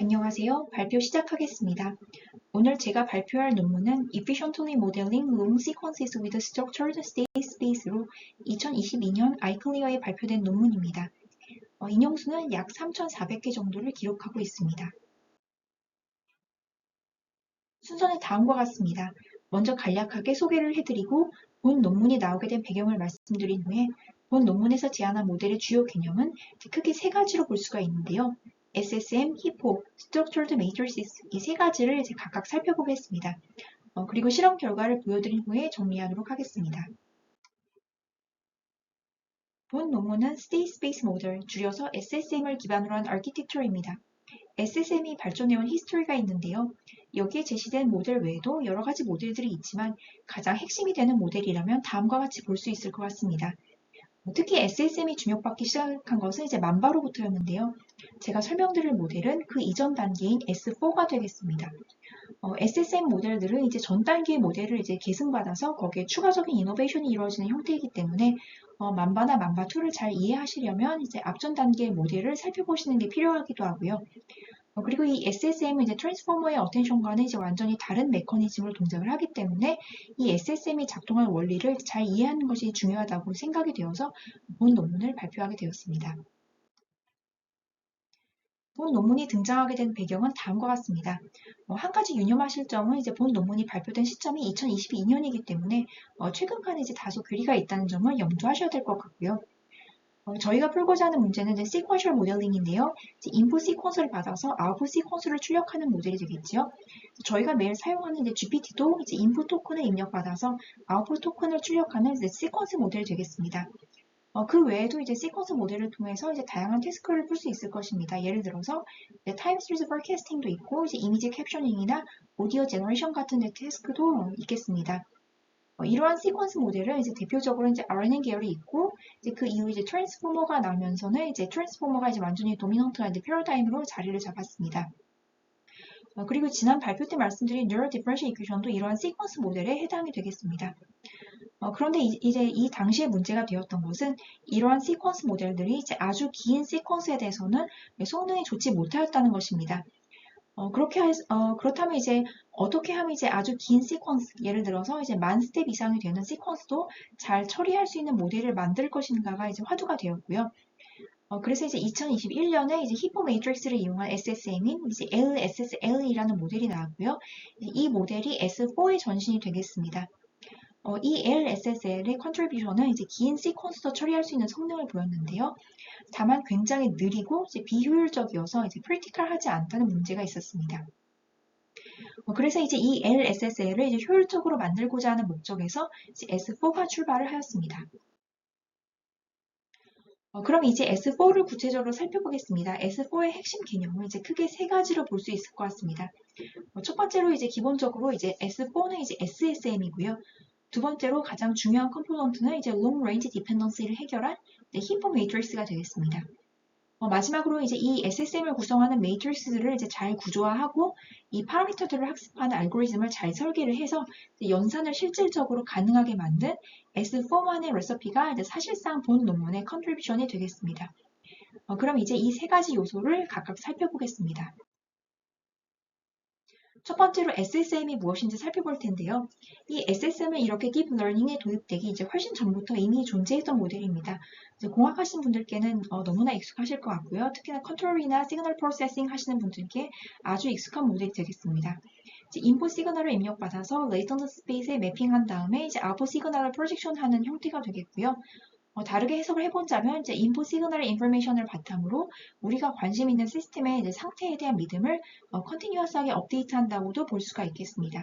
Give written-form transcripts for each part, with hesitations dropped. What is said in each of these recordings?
안녕하세요. 발표 시작하겠습니다. 오늘 제가 발표할 논문은 Efficiently Modeling Long Sequences with Structured State Space로 2022년 아이클리어에 발표된 논문입니다. 인용수는 약 3,400개 정도를 기록하고 있습니다. 순서는 다음과 같습니다. 먼저 간략하게 소개를 해드리고 본 논문이 나오게 된 배경을 말씀드린 후에 본 논문에서 제안한 모델의 주요 개념은 크게 세 가지로 볼 수가 있는데요. SSM, HIPPO, Structured Matrices 이 세 가지를 이제 각각 살펴보겠습니다. 그리고 실험 결과를 보여드린 후에 정리하도록 하겠습니다. 본 논문은 State Space Model, 줄여서 SSM을 기반으로 한 아키텍처입니다. SSM이 발전해온 히스토리가 있는데요. 여기에 제시된 모델 외에도 여러 가지 모델들이 있지만 가장 핵심이 되는 모델이라면 다음과 같이 볼 수 있을 것 같습니다. 특히 SSM이 주목받기 시작한 것은 이제 만바로부터였는데요. 제가 설명드릴 모델은 그 이전 단계인 S4가 되겠습니다. SSM 모델들은 이제 전 단계의 모델을 이제 계승받아서 거기에 추가적인 이노베이션이 이루어지는 형태이기 때문에 만바나 만바2를 잘 이해하시려면 이제 앞전 단계의 모델을 살펴보시는 게 필요하기도 하고요. 그리고 이 SSM은 이제 트랜스포머의 어텐션과는 이제 완전히 다른 메커니즘으로 동작을 하기 때문에 이 SSM이 작동하는 원리를 잘 이해하는 것이 중요하다고 생각이 되어서 본 논문을 발표하게 되었습니다. 본 논문이 등장하게 된 배경은 다음과 같습니다. 한 가지 유념하실 점은 이제 본 논문이 발표된 시점이 2022년이기 때문에 최근과는 이제 다소 괴리가 있다는 점을 염두하셔야 될 것 같고요. 저희가 풀고자 하는 문제는 이제 시퀀셜 모델링인데요. 인풋 시퀀스를 받아서 아웃풋 시퀀스를 출력하는 모델이 되겠지요. 저희가 매일 사용하는 이제 GPT도 이제 인풋 토큰을 입력받아서 아웃풋 토큰을 출력하는 이제 시퀀스 모델이 되겠습니다. 그 외에도 이제 시퀀스 모델을 통해서 이제 다양한 태스크를 풀 수 있을 것입니다. 예를 들어서 타임 시리즈 포캐스팅도 있고 이제 이미지 캡셔닝이나 오디오 제너레이션 같은 태스크도 있겠습니다. 이러한 시퀀스 모델은 이제 대표적으로 이제 RNN 계열이 있고 이제 그 이후 이제 트랜스포머가 나오면서는 이제 트랜스포머가 이제 완전히 도미넌트한 패러다임으로 자리를 잡았습니다. 그리고 지난 발표 때 말씀드린 뉴럴 디퍼런셜 이퀘이션도 이러한 시퀀스 모델에 해당이 되겠습니다. 그런데 이제 이 당시에 문제가 되었던 것은 이러한 시퀀스 모델들이 이제 아주 긴 시퀀스에 대해서는 성능이 좋지 못하였다는 것입니다. 그렇다면 이제 어떻게 하면 이제 아주 긴 시퀀스, 예를 들어서 이제 만 스텝 이상이 되는 시퀀스도 잘 처리할 수 있는 모델을 만들 것인가가 이제 화두가 되었고요. 그래서 이제 2021년에 이제 히포 매트릭스를 이용한 SSM인 이제 LSSL이라는 모델이 나왔고요. 이 모델이 S4의 전신이 되겠습니다. 이 LSSL의 컨트리뷰션은 이제 긴 시퀀스도 처리할 수 있는 성능을 보였는데요. 다만 굉장히 느리고 이제 비효율적이어서 이제 크리티컬하지 않다는 문제가 있었습니다. 그래서 이제 이 LSSL을 이제 효율적으로 만들고자 하는 목적에서 이제 S4가 출발을 하였습니다. 그럼 이제 S4를 구체적으로 살펴보겠습니다. S4의 핵심 개념을 이제 크게 세 가지로 볼 수 있을 것 같습니다. 첫 번째로 이제 기본적으로 이제 S4는 이제 SSM이고요. 두 번째로 가장 중요한 컴포넌트는 이제 Long Range Dependency를 해결한 히포 매트릭스가 되겠습니다. 마지막으로 이제 이 SSM을 구성하는 매트릭스들을 이제 잘 구조화하고 이 파라미터들을 학습하는 알고리즘을 잘 설계를 해서 연산을 실질적으로 가능하게 만든 S4만의 레시피가 이제 사실상 본 논문의 컨트리뷰션이 되겠습니다. 그럼 이제 이 세 가지 요소를 각각 살펴보겠습니다. 첫 번째로 SSM이 무엇인지 살펴볼 텐데요. 이 SSM은 이렇게 딥러닝에 도입되기 이제 훨씬 전부터 이미 존재했던 모델입니다. 이제 공학하신 분들께는 너무나 익숙하실 것 같고요. 특히나 컨트롤이나 시그널 프로세싱 하시는 분들께 아주 익숙한 모델이 되겠습니다. 이제 인풋 시그널을 입력받아서 레이턴트 스페이스에 매핑한 다음에 이제 아웃풋 시그널을 프로젝션하는 형태가 되겠고요. 다르게 해석을 해본다면 이제 인풋 시그널 인포메이션을 바탕으로 우리가 관심 있는 시스템의 이제 상태에 대한 믿음을 컨티뉴어스하게 업데이트한다고도 볼 수가 있겠습니다.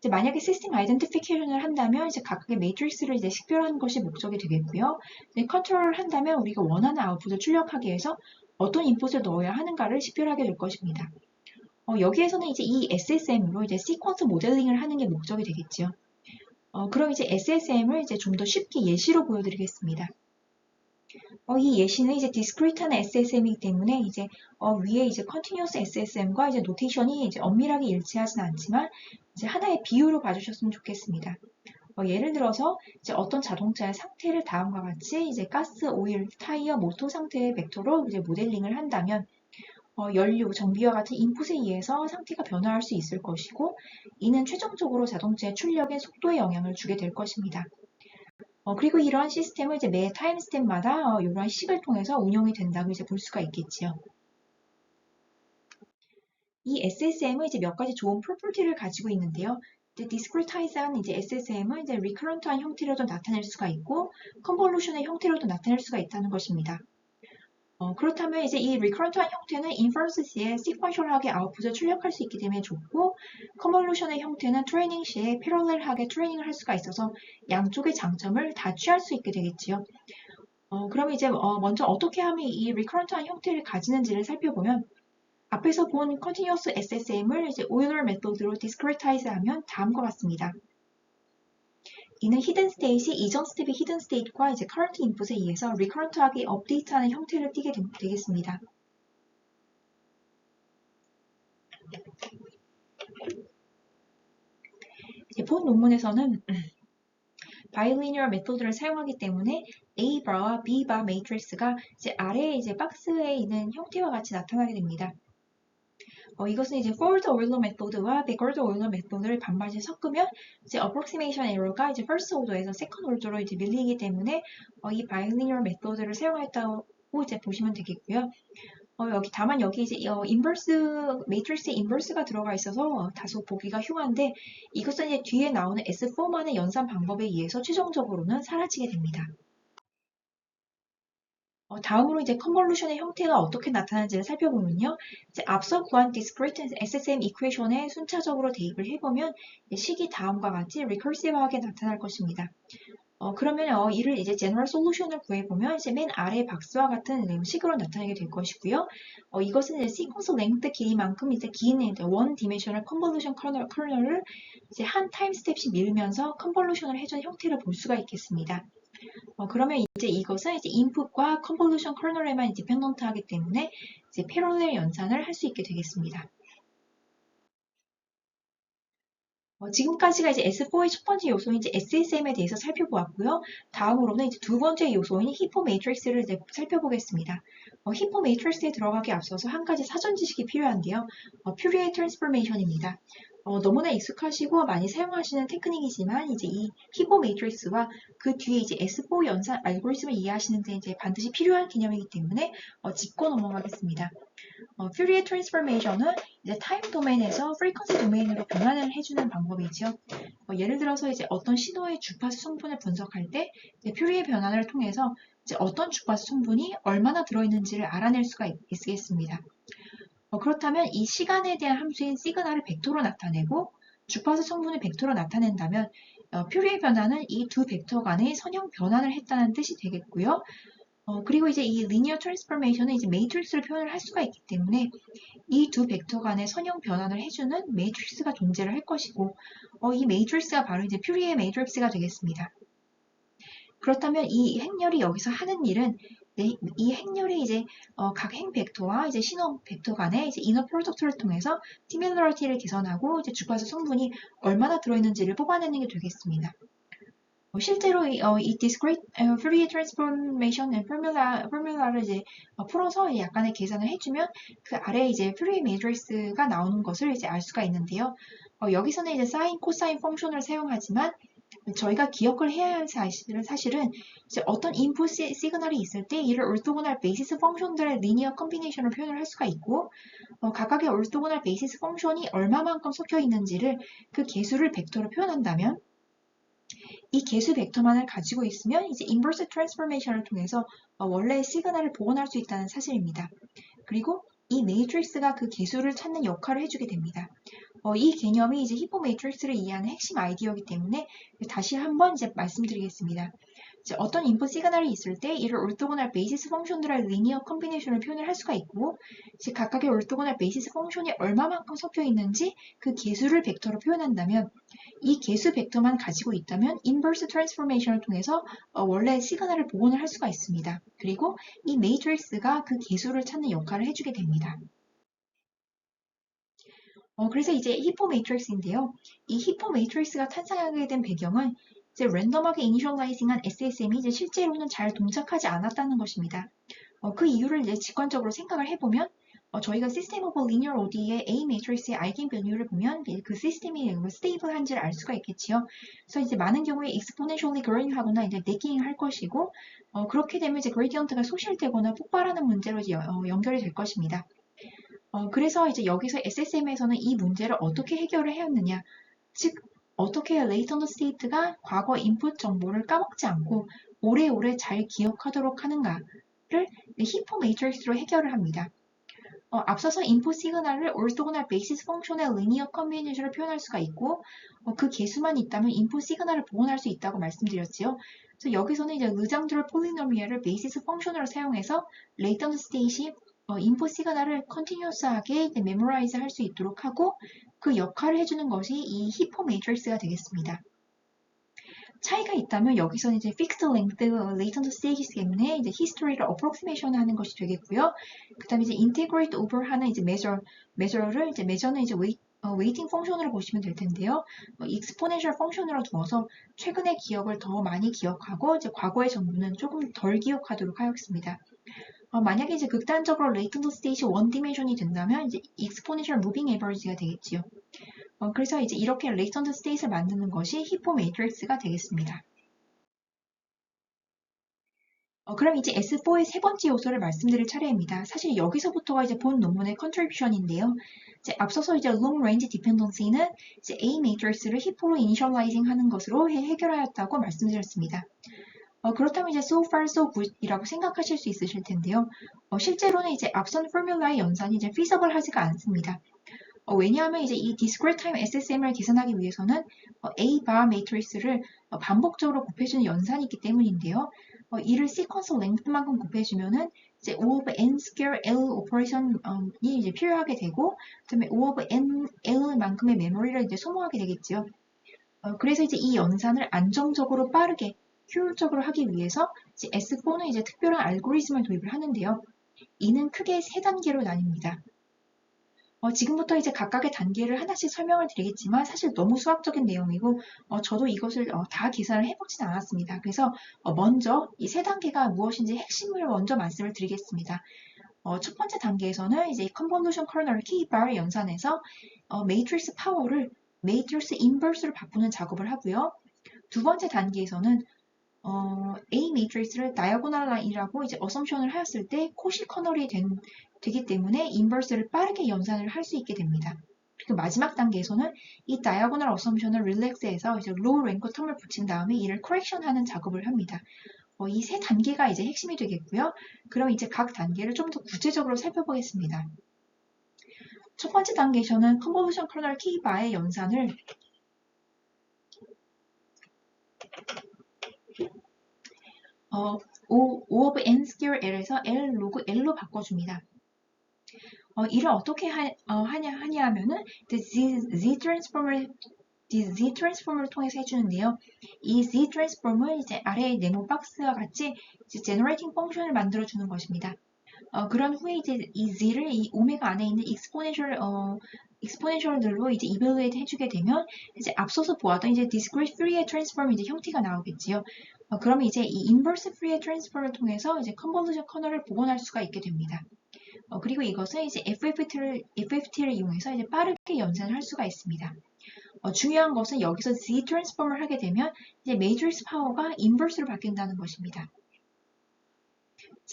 이제 만약에 시스템 아이덴티피케이션을 한다면 이제 각각의 매트릭스를 이제 식별하는 것이 목적이 되겠고요. 컨트롤을 한다면 우리가 원하는 아웃풋을 출력하기 위해서 어떤 인풋을 넣어야 하는가를 식별하게 될 것입니다. 여기에서는 이제 이 SSM으로 이제 시퀀스 모델링을 하는 게 목적이 되겠지요. 그럼 이제 SSM을 이제 좀 더 쉽게 예시로 보여드리겠습니다. 이 예시는 이제 디스크리트한 SSM이기 때문에 이제 위에 이제 continuous SSM과 이제 노테이션이 이제 엄밀하게 일치하진 않지만 이제 하나의 비유로 봐주셨으면 좋겠습니다. 예를 들어서 이제 어떤 자동차의 상태를 다음과 같이 이제 가스, 오일, 타이어, 모터 상태의 벡터로 이제 모델링을 한다면 연료, 정비와 같은 인풋에 의해서 상태가 변화할 수 있을 것이고, 이는 최종적으로 자동차의 출력의 속도에 영향을 주게 될 것입니다. 그리고 이러한 시스템은 이제 매 타임 스텝마다 이러한 식을 통해서 운영이 된다고 이제 볼 수가 있겠지요. 이 SSM은 이제 몇 가지 좋은 프로퍼티를 가지고 있는데요. 이제 discretize한 이제 SSM은 이제 recurrent한 형태로도 나타낼 수가 있고, convolution의 형태로도 나타낼 수가 있다는 것입니다. 그렇다면 이제 이 recurrent한 형태는 inference 시에 sequential하게 아웃풋을 출력할 수 있기 때문에 좋고, convolution의 형태는 트레이닝 시에 parallel하게 트레이닝을 할 수가 있어서 양쪽의 장점을 다 취할 수 있게 되겠지요. 그럼 이제 먼저 어떻게 하면 이 recurrent한 형태를 가지는지를 살펴보면, 앞에서 본 continuous SSM을 이제 Euler 메소드로 discretize하면 다음과 같습니다. 이는 히든 스테이트이 이전 스텝의 히든 스테이트과 이제 current 인풋에 의해서 recurrent하게 업데이트하는 형태를 띠게 되겠습니다. 이제 본 논문에서는 bilinear 메소드를 사용하기 때문에 A 바와 B 바 매트릭스가 이제 아래에 이제 박스에 있는 형태와 같이 나타나게 됩니다. 이것은 이제 forward Euler 메소드와 backward Euler 메소드를 반반씩 섞으면 이제 approximation error가 이제 first order에서 second order로 이제 밀리기 때문에 이 bilinear 메소드를 사용했다고 이제 보시면 되겠고요. 다만 여기 이제 인버스 매트릭스에 인버스가 들어가 있어서 다소 보기가 흉한데 이것은 이제 뒤에 나오는 S4만의 연산 방법에 의해서 최종적으로는 사라지게 됩니다. 다음으로 이제 컨볼루션의 형태가 어떻게 나타나는지를 살펴보면요. 이제 앞서 구한 discrete SSM 이퀘이션에 순차적으로 대입을 해보면 식이 다음과 같이 recursive하게 나타날 것입니다. 그러면 이를 이제 general solution을 구해보면 이제 맨 아래 박스와 같은 식으로 나타나게 될 것이고요. 이것은 이제 sequence length 길이만큼 이제 긴 one dimensional convolution kernel을 이제 한 타임 스텝씩 밀면서 컨볼루션을 해준 형태를 볼 수가 있겠습니다. 그러면 이제 이것은 이제 인풋과 컨볼루션 커널에만 디펜던트하기 때문에 이제 패러렐 연산을 할 수 있게 되겠습니다. 지금까지가 이제 S4의 첫 번째 요소인 이제 SSM에 대해서 살펴보았고요. 다음으로는 이제 두 번째 요소인 히포 매트릭스를 이제 살펴보겠습니다. 히포 매트릭스에 들어가기 앞서서 한 가지 사전 지식이 필요한데요. 퓨리에 트랜스포메이션입니다. 너무나 익숙하시고 많이 사용하시는 테크닉이지만 이제 이 히포 매트릭스와 그 뒤에 이제 S4 연산 알고리즘을 이해하시는데 이제 반드시 필요한 개념이기 때문에 짚고 넘어가겠습니다. 퓨리에 트랜스포메이션은 이제 타임 도메인에서 프리퀀시 도메인으로 변환을 해주는 방법이죠. 예를 들어서 이제 어떤 신호의 주파수 성분을 분석할 때 이제 퓨리에 변환을 통해서 이제 어떤 주파수 성분이 얼마나 들어있는지를 알아낼 수가 있겠습니다. 그렇다면 이 시간에 대한 함수인 시그널을 벡터로 나타내고 주파수 성분을 벡터로 나타낸다면 퓨리에 변환은 이 두 벡터 간의 선형 변환을 했다는 뜻이 되겠고요. 그리고 이제 이 linear transformation은 이제 매트릭스를 표현을 할 수가 있기 때문에 이 두 벡터 간의 선형 변환을 해주는 매트릭스가 존재를 할 것이고, 이 매트릭스가 바로 이제 퓨리에 매트릭스가 되겠습니다. 그렇다면 이 행렬이 여기서 하는 일은 이 행렬이 이제 각 행 벡터와 이제 신호 벡터 간의 이제 이너 프로덕트를 통해서 시밀러리티를 개선하고 이제 주파수 성분이 얼마나 들어있는지를 뽑아내는 게 되겠습니다. 실제로 이 discrete Fourier transformation 포뮬라를 이제 풀어서 약간의 계산을 해주면 그 아래에 이제 Fourier matrix가 나오는 것을 이제 알 수가 있는데요. 여기서는 이제 사인, 코사인 펑션을 사용하지만 저희가 기억을 해야 할 사실은 이제 어떤 인풋 시그널이 있을 때 이를 orthogonal 베이시스 펑션들의 리니어 컴비네이션을 표현을 할 수가 있고 각각의 orthogonal 베이시스 펑션이 얼마만큼 섞여 있는지를 그 개수를 벡터로 표현한다면 이 개수 벡터만을 가지고 있으면 이제 인버스 트랜스포메이션을 통해서 원래의 시그널을 복원할 수 있다는 사실입니다. 그리고 이 매트릭스가 그 개수를 찾는 역할을 해주게 됩니다. 이 개념이 이제 히포 매트릭스를 이해하는 핵심 아이디어이기 때문에 다시 한번 이제 말씀드리겠습니다. 이제 어떤 인풋 시그널이 있을 때 이를 orthogonal 베이시스 펑션들의 리니어 컴비네이션을 표현을 할 수가 있고 이제 각각의 orthogonal 베이시스 펑션이 얼마만큼 섞여 있는지 그 개수를 벡터로 표현한다면 이 개수 벡터만 가지고 있다면 인버스 트랜스포메이션을 통해서 원래 시그널을 복원을 할 수가 있습니다. 그리고 이 매트릭스가 그 개수를 찾는 역할을 해주게 됩니다. 그래서 이제 히포 매트릭스인데요. 이 히포 매트릭스가 탄생하게 된 배경은 이제 랜덤하게 이니셜라이징한 SSM이 이제 실제로는 잘 동작하지 않았다는 것입니다. 그 이유를 이제 직관적으로 생각을 해보면 저희가 System of Linear ODE의 A 매트릭스의 아이겐 밸류를 보면 그 시스템이 스테이블한지를 알 수가 있겠지요. 그래서 이제 많은 경우에 exponentially growing 하거나 이제 decaying 할 것이고, 그렇게 되면 이제 gradient가 소실되거나 폭발하는 문제로 이제 연결이 될 것입니다. 그래서 이제 여기서 SSM에서는 이 문제를 어떻게 해결을 해왔느냐, 즉 어떻게 latent state가 과거 인풋 정보를 까먹지 않고 오래오래 잘 기억하도록 하는가를 히포 매트릭스로 해결을 합니다. 앞서서 인풋 시그널을 orthogonal basis function의 linear combination으로 표현할 수가 있고, 그 개수만 있다면 인풋 시그널을 복원할 수 있다고 말씀드렸지요. 그래서 여기서는 이제 르장드롤 폴리노미얼을 베이시스 펑션으로 사용해서 레이턴트 스테이시 인풋 시그널을 컨티뉴어스하게 메모라이즈 할 수 있도록 하고, 그 역할을 해주는 것이 이 히포 매트릭스가 되겠습니다. 차이가 있다면 여기서는 이제 fixed length latent stage 때문에 이제 history를 approximation 하는 것이 되겠고요. 그 다음에 이제 integrate over 하는 이제 measure를 이제 measure는 이제 waiting 펑션으로 보시면 될 텐데요. exponential 펑션으로 두어서 최근의 기억을 더 많이 기억하고 이제 과거의 정보는 조금 덜 기억하도록 하였습니다. 만약에 이제 극단적으로 latent stage one dimension이 된다면 이제 exponential moving average가 되겠지요. 그래서 이제 이렇게 latent state을 만드는 것이 히포 매트릭스가 되겠습니다. 그럼 이제 S4의 세 번째 요소를 말씀드릴 차례입니다. 사실 여기서부터가 이제 본 논문의 컨트리뷰션인데요. 이제 앞서서 이제 long range dependency는 이제 A 매트릭스를 히포로 initializing 하는 것으로 해결하였다고 말씀드렸습니다. 그렇다면 이제 so far so good이라고 생각하실 수 있으실 텐데요. 실제로는 이제 앞선 포뮬라의 연산이 이제 feasible 하지가 않습니다. 왜냐하면 이제 이 discrete time SSM을 계산하기 위해서는 A bar 매트릭스를 반복적으로 곱해주는 연산이 있기 때문인데요. 이를 sequence length만큼 곱해주면은 이제 O of n square L operation이 이제 필요하게 되고, 그다음에 O of n L만큼의 메모리를 이제 소모하게 되겠죠. 그래서 이제 이 연산을 안정적으로 빠르게 효율적으로 하기 위해서 이제 S4는 이제 특별한 알고리즘을 도입을 하는데요. 이는 크게 세 단계로 나뉩니다. 지금부터 이제 각각의 단계를 하나씩 설명을 드리겠지만 사실 너무 수학적인 내용이고 저도 이것을 다 계산을 해보진 않았습니다. 그래서 먼저 이 세 단계가 무엇인지 핵심을 먼저 말씀을 드리겠습니다. 첫 번째 단계에서는 이제 convolution kernel K-bar을 연산해서 매트릭스 파워를 매트릭스 인버스로 바꾸는 작업을 하고요. 두 번째 단계에서는 A 매트릭스를 다이아고널 라인이라고 이제 어썸션을 하였을 때 코시 커널이 되기 때문에 인버스를 빠르게 연산을 할 수 있게 됩니다. 그리고 마지막 단계에서는 이 다이아고널 어썸션을 릴렉스해서 이제 로우 랭크 텀을 붙인 다음에 이를 커렉션 하는 작업을 합니다. 이 세 단계가 이제 핵심이 되겠고요. 그럼 이제 각 단계를 좀 더 구체적으로 살펴보겠습니다. 첫 번째 단계에서는 컨볼루션 커널 K바의 연산을 O of n square L에서 L 로그 L로 바꿔줍니다. 이를 어떻게 하냐 하면은 Z 트랜스폼을 통해서 해주는데요. 이 Z 트랜스폼은 이제 아래의 네모 박스와 같이 이제 generating 펑션을 만들어주는 것입니다. 그런 후에 이제 이 Z를 이 오메가 안에 있는 exponential들로 이제 evaluate 해주게 되면 이제 앞서서 보았던 이제 discrete Fourier transform 이제 형태가 나오겠지요. 그러면 이제 이 inverse Fourier transform을 통해서 이제 convolution kernel을 복원할 수가 있게 됩니다. 그리고 이것은 이제 FFT를 이용해서 이제 빠르게 연산을 할 수가 있습니다. 중요한 것은 여기서 Z 트랜스폼을 하게 되면 이제 매트릭스 파워가 인버스로 바뀐다는 것입니다.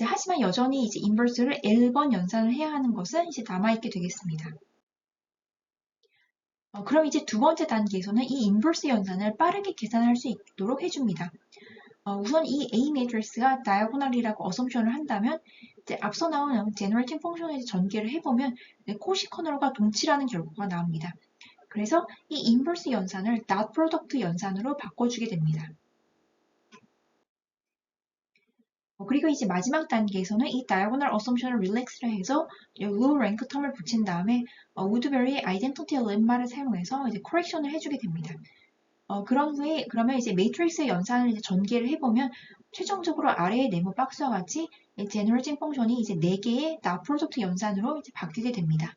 하지만 여전히 이제 인버스를 L번 연산을 해야 하는 것은 이제 남아있게 되겠습니다. 그럼 이제 두 번째 단계에서는 이 인버스 연산을 빠르게 계산할 수 있도록 해줍니다. 우선 이 A 매트릭스가 다이아고널이라고 어썸션을 한다면 이제 앞서 나온 제너레이팅 펑션에 전개를 해보면 코시 커널과 동치라는 결과가 나옵니다. 그래서 이 인버스 연산을 dot product 연산으로 바꿔주게 됩니다. 그리고 이제 마지막 단계에서는 이 diagonal assumption을 relax를 해서 low rank 텀을 붙인 다음에 Woodbury identity lemma를 사용해서 이제 correction을 해주게 됩니다. 그런 후에 그러면 이제 매트릭스의 연산을 이제 전개를 해보면 최종적으로 아래의 네모 박스와 같이 generating 펑션이 이제 4개의 dot product 연산으로 이제 바뀌게 됩니다.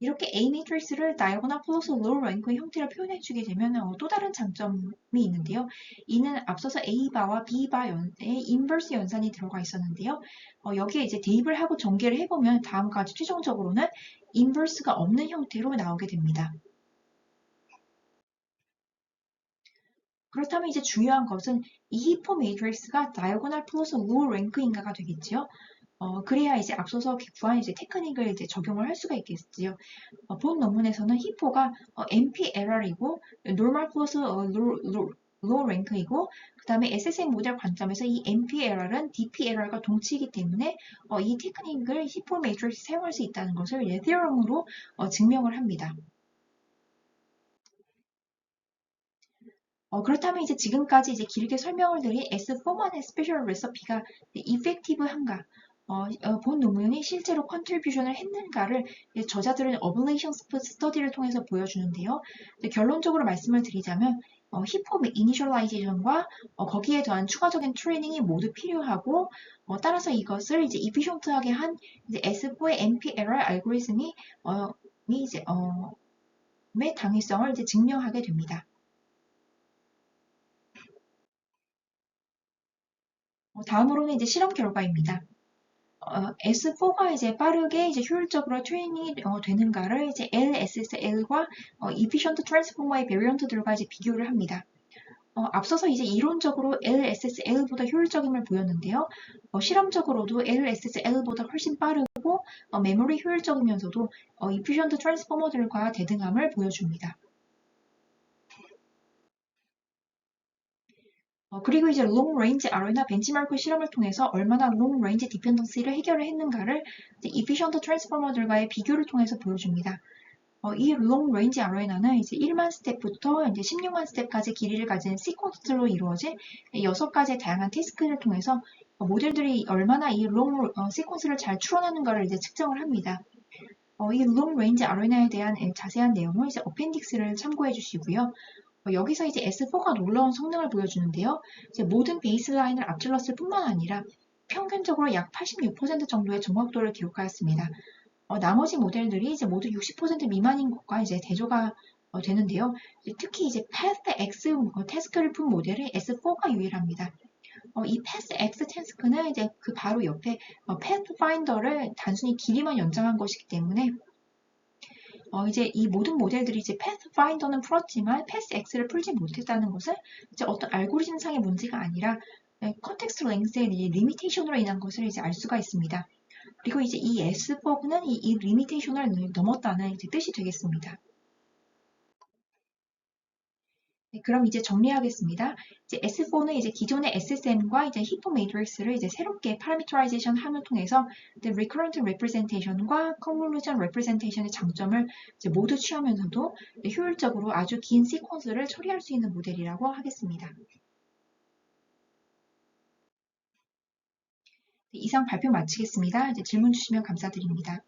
이렇게 A 매트릭스를 다이아고널 플러스 로우 랭크의 형태로 표현해주게 되면 또 다른 장점이 있는데요. 이는 앞서서 A바와 B바의 인버스 연산이 들어가 있었는데요. 여기에 이제 대입을 하고 전개를 해보면 다음과 같이 최종적으로는 인버스가 없는 형태로 나오게 됩니다. 그렇다면 이제 중요한 것은 이 히포 매트릭스가 다이아고널 플러스 로우 랭크인가가 되겠지요. 그래야 이제 앞서서 구한 이제 테크닉을 이제 적용을 할 수가 있겠지요. 본 논문에서는 히포가 NPLR이고 normal 플러스 low 랭크이고 그 다음에 SSM 모델 관점에서 이 NPLR은 DPLR과 동치이기 때문에 이 테크닉을 히포 매트릭스 사용할 수 있다는 것을 이제 theorem으로 증명을 합니다. 그렇다면 이제 지금까지 이제 길게 설명을 드린 S4만의 스페셜 레시피가 이펙티브한가? 본 논문이 실제로 컨트리뷰션을 했는가를 저자들은 어블레이션 스터디를 통해서 보여주는데요. 결론적으로 말씀을 드리자면 히포 이니셜라이제이션과 거기에 더한 추가적인 트레이닝이 모두 필요하고 따라서 이것을 이제 이피션트하게 한 이제 S4의 NP-error 알고리즘이 이제 의 당위성을 이제 증명하게 됩니다. 다음으로는 이제 실험 결과입니다. S4가 이제 빠르게 이제 효율적으로 트레이닝이 되는가를 이제 LSSL과 Efficient Transformer의 베리언트들과 이제 비교를 합니다. 앞서서 이제 이론적으로 LSSL보다 효율적임을 보였는데요. 실험적으로도 LSSL보다 훨씬 빠르고 메모리 효율적이면서도 Efficient Transformer들과 대등함을 보여줍니다. 그리고 이제 롱 레인지 RO나 벤치마크 실험을 통해서 얼마나 롱 레인지 디펜던시를 해결을 했는가를 이피션트 트랜스포머들과의 비교를 통해서 보여줍니다. 이 롱 레인지 RONA는 이제 1만 스텝부터 이제 16만 스텝까지 길이를 가진 시퀀스로 이루어진 6가지의 다양한 태스크를 통해서 모델들이 얼마나 이 롱 시퀀스를 잘 추론하는가를 이제 측정을 합니다. 이 롱 레인지 RONA에 대한 자세한 내용은 이제 어펜딕스를 참고해 주시고요. 여기서 이제 S4가 놀라운 성능을 보여주는데요. 이제 모든 베이스라인을 앞질렀을 뿐만 아니라 평균적으로 약 86% 정도의 정확도를 기록하였습니다. 나머지 모델들이 이제 모두 60% 미만인 것과 이제 대조가 되는데요. 특히 이제 PathX 태스크를 푼 모델은 S4가 유일합니다. 이 PathX 태스크는 이제 그 바로 옆에 Pathfinder를 단순히 길이만 연장한 것이기 때문에 이제 이 모든 모델들이 이제 Pathfinder는 풀었지만 PathX를 풀지 못했다는 것은 이제 어떤 알고리즘상의 문제가 아니라 컨텍스트 랭스의 리미테이션으로 인한 것을 이제 알 수가 있습니다. 그리고 이제 이 S4는 이 리미테이션을 넘었다는 이제 뜻이 되겠습니다. 네, 그럼 이제 정리하겠습니다. 이제 S4는 이제 기존의 SSM과 이제 히포 매트릭스를 이제 새롭게 파라미터라이제이션 함을 통해서 이제 recurrent representation과 convolution representation의 장점을 이제 모두 취하면서도 효율적으로 아주 긴 시퀀스를 처리할 수 있는 모델이라고 하겠습니다. 네, 이상 발표 마치겠습니다. 이제 질문 주시면 감사드립니다.